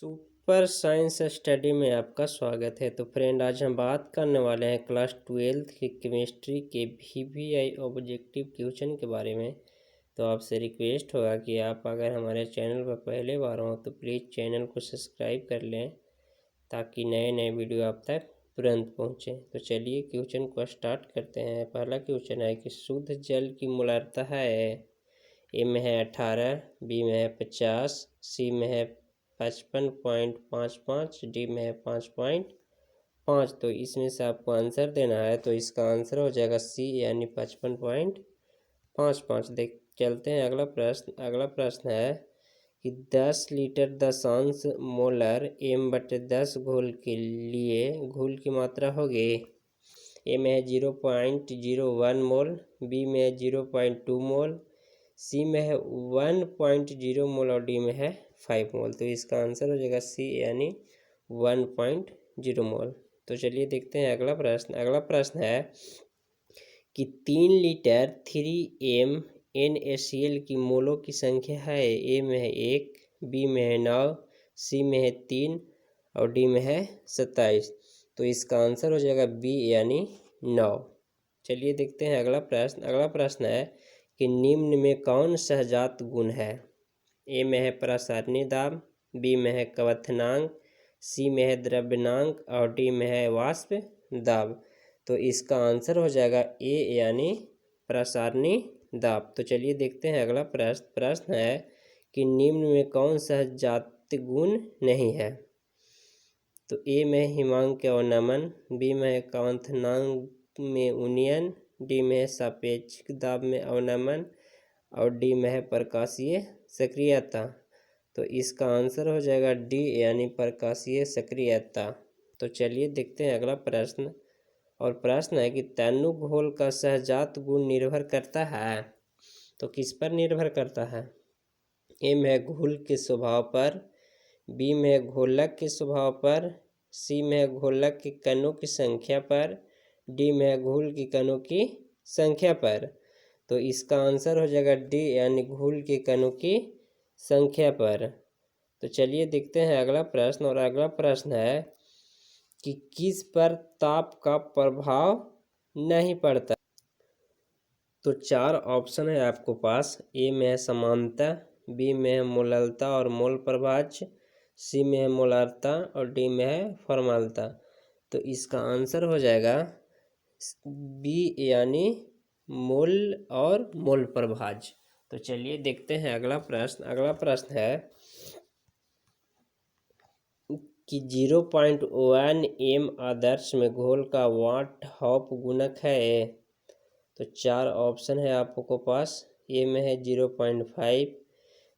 Super science study में आपका स्वागत है। तो फ्रेंड, आज हम बात करने वाले हैं क्लास 12th की केमिस्ट्री के VVI ऑब्जेक्टिव क्वेश्चन के बारे में। तो आपसे रिक्वेस्ट होगा कि आप अगर हमारे चैनल पर पहले बार हो तो प्लीज़ चैनल को सब्सक्राइब कर लें ताकि नए नए वीडियो आप तक तुरंत पहुँचें। तो चलिए क्वेश्चन को स्टार्ट करते हैं। पहला क्वेश्चन है कि शुद्ध जल की मोलारिटी है। ए में है 18, बी में है 50, सी में है 55.55, डी में है 5.5। तो इसमें से आपको आंसर देना है। तो इसका आंसर हो जाएगा सी यानी 55.55। देख चलते हैं अगला प्रश्न है कि 10 लीटर 10 मोलर m/10 घोल के लिए घोल की मात्रा होगी। ए में है 0.01 मोल, बी में है 0.2 मोल, सी में है 1.0 मोल और डी में है 5 मोल। तो इसका आंसर हो जाएगा सी यानी 1.0 मोल। तो चलिए देखते हैं अगला प्रश्न है कि 3 लीटर 3m NaCl की मोलों की संख्या है। ए में है 1, बी में है 9, सी में है 3 और डी में है 27। तो इसका आंसर हो जाएगा बी यानी 9। चलिए देखते हैं अगला प्रश्न है कि निम्न में कौन सहजात गुण है। ए में है प्रसारणी दाब, बी में है क्वथनांक, सी में है द्रव्यनांक और डी में है वाष्प दाब। तो इसका आंसर हो जाएगा ए यानी प्रसारणी दाब। तो चलिए देखते हैं अगला प्रश्न है कि निम्न में कौन सहजात गुण नहीं है। तो ए में हिमांक अवनमन, बी में है क्वथनांक में उन्नयन, डी में है सापेक्षिक दाब में अवनमन और डी में है प्रकाशीय सक्रियता। तो इसका आंसर हो जाएगा डी यानी प्रकाशीय सक्रियता। तो चलिए देखते हैं अगला प्रश्न। और प्रश्न है कि तैनु घोल का सहजात गुण निर्भर करता है। तो किस पर निर्भर करता है। ए में है घोल के स्वभाव पर, बी में है घोलक के स्वभाव पर, सी में है घोलक के कणों की संख्या पर, डी में है घोल की कणों की संख्या पर। तो इसका आंसर हो जाएगा डी यानी घोल के कणों की संख्या पर। तो चलिए देखते हैं अगला प्रश्न। और अगला प्रश्न है कि किस पर ताप का प्रभाव नहीं पड़ता। तो 4 ऑप्शन है आपको पास। ए में है समानता, बी में है मोललता और मोल प्रभाज्य, सी में है मोलारता और डी में है फॉर्मलता। तो इसका आंसर हो जाएगा बी यानी मोल और मोल प्रभाज्य। तो चलिए देखते हैं अगला प्रश्न है कि 0.1 m आदर्श में घोल का वाट हॉप गुणक है। तो 4 ऑप्शन है आपको पास। ए में है 0.5,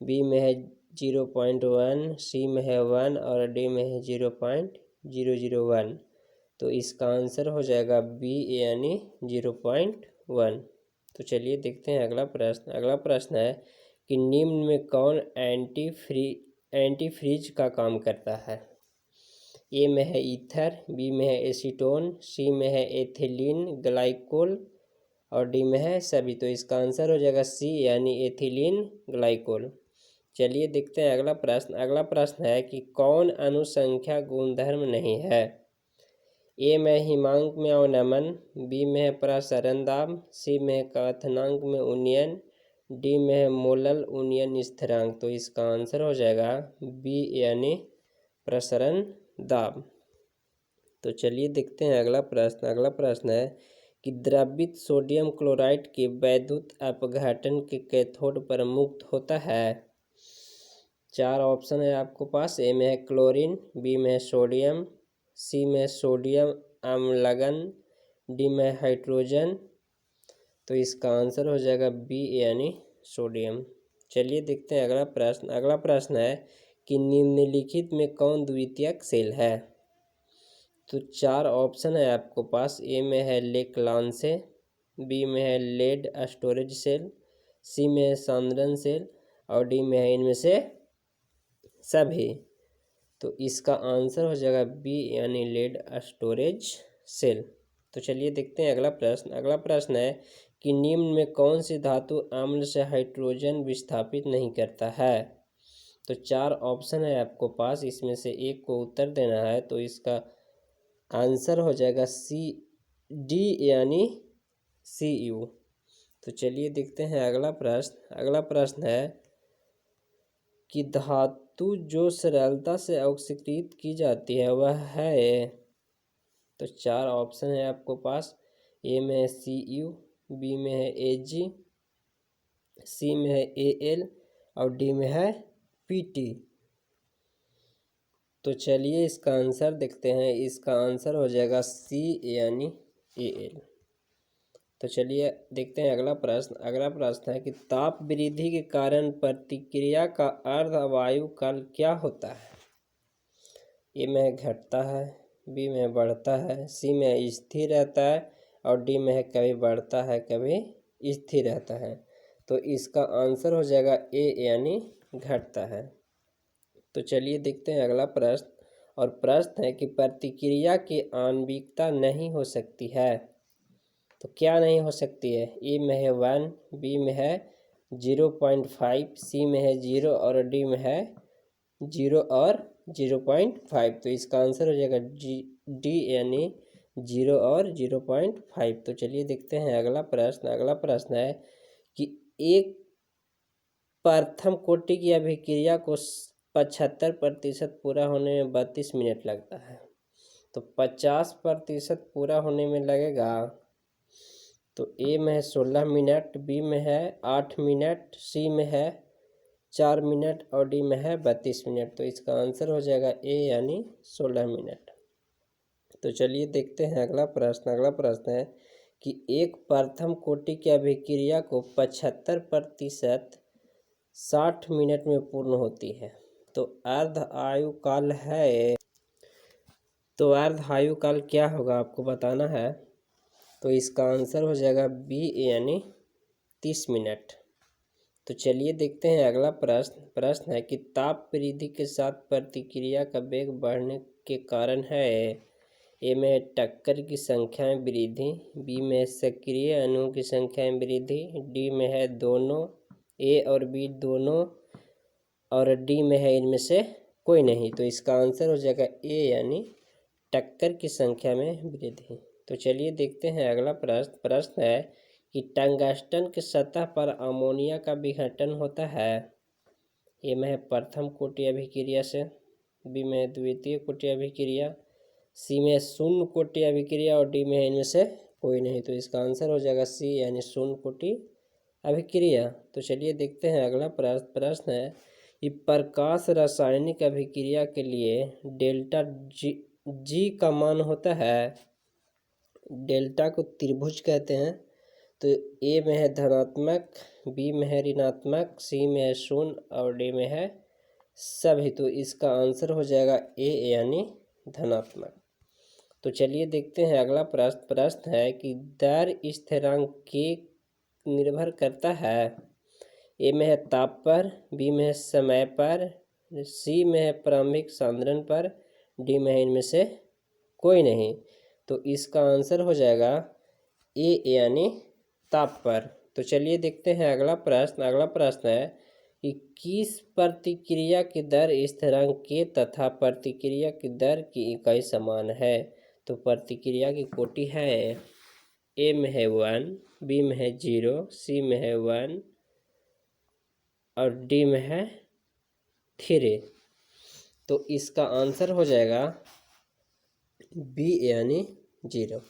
बी में है 0.1, सी में है 1 और डी में है 0.001। तो इसका आंसर हो जाएगा बी यानी 0.1। तो चलिए देखते हैं अगला प्रश्न है कि निम्न में कौन एंटीफ्रीज का काम करता है। ए में है ईथर, बी में है एसीटोन, सी में है एथिलीन ग्लाइकोल और डी में है सभी। तो इसका आंसर हो जाएगा सी यानी एथिलीन ग्लाइकोल। चलिए देखते हैं अगला प्रश्न है कि कौन अनुसंख्या गुणधर्म नहीं है। ए में हिमांक में अवनमन, बी में है प्रसरण दाब, सी में है क्वथनांक में उन्नयन, डी में है मोलल उन्नयन स्थिरांक। तो इसका आंसर हो जाएगा बी यानी प्रसरण दाब। तो चलिए देखते हैं अगला प्रश्न है कि द्रवित सोडियम क्लोराइड के वैद्युत अपघटन के कैथोड पर मुक्त होता है। 4 ऑप्शन है आपको पास। ए में है क्लोरीन, बी में है सोडियम, सी में सोडियम अम्लगन, डी में हाइड्रोजन। तो इसका आंसर हो जाएगा बी यानी सोडियम। चलिए देखते हैं अगला प्रश्न है कि निम्नलिखित में कौन द्वितीयक सेल है। तो 4 ऑप्शन है आपको पास। ए में है लेक्लांसे, बी में है लेड स्टोरेज सेल, सी में है सांद्रण सेल और डी में है इनमें से सभी। तो इसका आंसर हो जाएगा बी यानी लेड स्टोरेज सेल। तो चलिए देखते हैं अगला प्रश्न है कि निम्न में कौन सी धातु अम्ल से हाइड्रोजन विस्थापित नहीं करता है। तो 4 ऑप्शन है आपको पास, इसमें से एक को उत्तर देना है। तो इसका आंसर हो जाएगा सी डी यानी CU। तो चलिए देखते हैं अगला प्रश्न। अगला प्रश्न है कि धातु जो सरलता से ऑक्सीकृत की जाती है वह है। तो 4 ऑप्शन है आपको पास। ए में है CU, बी में है AG, सी में है AL और डी में है PT। तो चलिए इसका आंसर देखते हैं। इसका आंसर हो जाएगा सी यानी AL। तो चलिए देखते हैं अगला प्रश्न। अगला प्रश्न है कि ताप वृद्धि के कारण प्रतिक्रिया का अर्धवायु काल क्या होता है। ए में घटता है, बी में बढ़ता है, सी में स्थिर रहता है और डी में है कभी बढ़ता है कभी स्थिर रहता है। तो इसका आंसर हो जाएगा ए यानी घटता है। तो चलिए देखते हैं अगला प्रश्न। और प्रश्न है कि प्रतिक्रिया की आणविकता नहीं हो सकती है। तो क्या नहीं हो सकती है। ए में है 1, बी में है 0.5, सी में है 0 और डी में है 0 और 0.5। तो इसका आंसर हो जाएगा डी यानी 0 और 0.5। तो चलिए देखते हैं अगला प्रश्न। अगला प्रश्न है कि एक प्रथम कोटि की अभिक्रिया को 75% पूरा होने में 32 मिनट लगता है। तो 50% पूरा होने में लगेगा। तो ए में है 16 मिनट, बी में है 8 मिनट, सी में है 4 मिनट और डी में है 32 मिनट। तो इसका आंसर हो जाएगा ए यानी 16 मिनट। तो चलिए देखते हैं अगला प्रश्न। अगला प्रश्न है कि एक प्रथम कोटि की अभिक्रिया को 75% 60 मिनट में पूर्ण होती है। तो अर्ध आयु काल है। तो अर्ध आयु काल क्या होगा आपको बताना है। तो इसका आंसर हो जाएगा बी यानी 30 मिनट। तो चलिए देखते हैं अगला प्रश्न। प्रश्न है कि ताप वृद्धि के साथ प्रतिक्रिया का वेग बढ़ने के कारण है। ए में टक्कर की संख्या में वृद्धि, बी में सक्रिय अणुओं की संख्या में वृद्धि, डी में है दोनों, ए और बी दोनों और डी में है इनमें से कोई नहीं। तो इसका आंसर हो जाएगा ए यानी टक्कर की संख्या में वृद्धि। तो चलिए देखते हैं अगला प्रश्न। प्रश्न है कि टंगस्टन की सतह पर अमोनिया का विघटन होता है। ए में है प्रथम कोटि अभिक्रिया से, बी में है द्वितीय कोटि अभिक्रिया, सी में है शून्य कोटि अभिक्रिया और डी में है इनमें से कोई नहीं। तो इसका आंसर हो जाएगा सी यानी शून्य कोटि अभिक्रिया। तो चलिए देखते हैं अगला प्रश्न। प्रश्न है कि प्रकाश रासायनिक अभिक्रिया के लिए डेल्टा जी का मान होता है। डेल्टा को त्रिभुज कहते हैं। तो ए में है धनात्मक, बी में है ऋणात्मक, सी में है शून्य और डी में है सभी। तो इसका आंसर हो जाएगा ए यानी धनात्मक। तो चलिए देखते हैं अगला प्रश्न। प्रश्न है कि दर स्थिरांक के निर्भर करता है। ए में है ताप पर, बी में है समय पर, सी में है प्रारंभिक सांद्रण पर, डी में है इनमें से कोई नहीं। तो इसका आंसर हो जाएगा ए यानी ताप पर। तो चलिए देखते हैं अगला प्रश्न। अगला प्रश्न है कि किस प्रतिक्रिया की दर स्थिरांक के तथा प्रतिक्रिया की दर की इकाई समान है। तो प्रतिक्रिया की कोटि है। ए में है 1, बी में है 0, सी में है 1 और डी में है 3। तो इसका आंसर हो जाएगा बी यानी 0।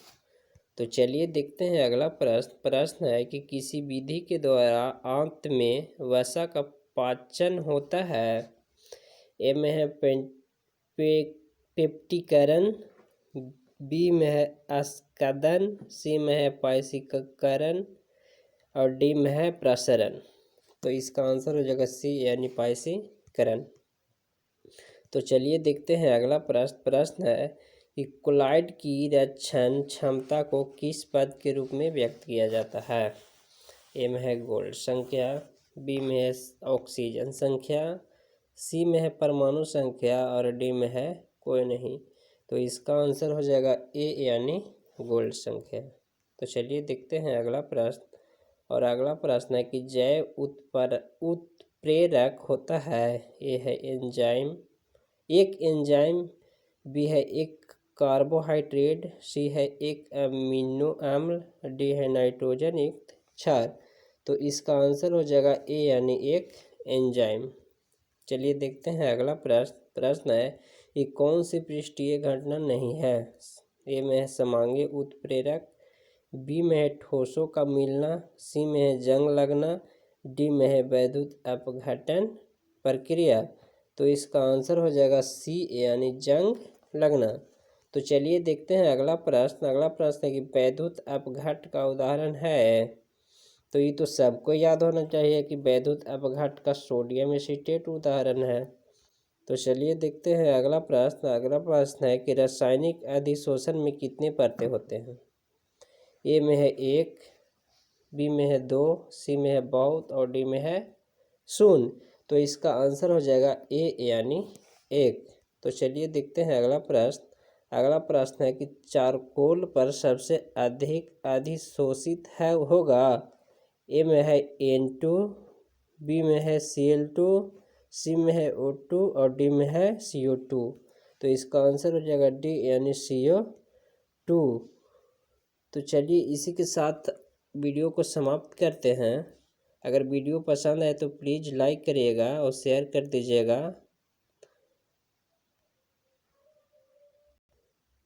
तो चलिए देखते हैं अगला प्रश्न। प्रश्न है कि किसी विधि के द्वारा अंत में वसा का पाचन होता है। ए में है पेप्टिकरण, बी में है अस्कदन, सी में है पायसीकरण और डी में है प्रसरण। तो इसका आंसर हो जाएगा सी यानी पायसीकरण। तो चलिए देखते हैं अगला प्रश्न। प्रश्न है कि कोलॉइड की रक्षण क्षमता को किस पद के रूप में व्यक्त किया जाता है। ए में है गोल्ड संख्या, बी में है ऑक्सीजन संख्या, सी में है परमाणु संख्या और डी में है कोई नहीं। तो इसका आंसर हो जाएगा ए यानी गोल्ड संख्या। तो चलिए देखते हैं अगला प्रश्न। और अगला प्रश्न है कि जैव प्रेरक होता है? ए है एंजाइम, एक एंजाइम। बी है एक कार्बोहाइड्रेट। सी है एक अमीनो अम्ल। डी है नाइट्रोजन युक्त क्षार। तो इसका आंसर हो जाएगा ए यानी एक एंजाइम। चलिए देखते हैं अगला प्रश्न है कि कौन सी पृष्ठीय घटना नहीं है? ए में है समांगी उत्प्रेरक। बी में है ठोसों का मिलना। सी में है जंग लगना। डी में है वैद्युत अपघटन प्रक्रिया। तो इसका आंसर हो जाएगा सी यानी जंग लगना। तो चलिए देखते हैं अगला प्रश्न है कि वैद्युत अपघट का उदाहरण है। तो ये तो सबको याद होना चाहिए कि वैद्युत अपघट का सोडियम एसीटेट उदाहरण है। तो चलिए देखते हैं अगला प्रश्न है कि रासायनिक अधिशोषण में कितने परतें होते हैं? ए में है एक, बी में है दो, सी में है बहुत और डी में है शून्य। तो इसका आंसर हो जाएगा ए यानी एक। तो चलिए देखते हैं अगला प्रश्न है कि चारकोल पर सबसे अधिक अधिशोषित होगा। ए में है N2, बी में है Cl2, सी में है O2 और डी में है CO2। तो इसका आंसर हो जाएगा डी यानी CO2। तो चलिए इसी के साथ वीडियो को समाप्त करते हैं। अगर वीडियो पसंद आए तो प्लीज़ लाइक करिएगा और शेयर कर दीजिएगा।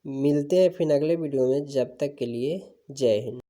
मिलते हैं फिर अगले वीडियो में, जब तक के लिए जय हिंद।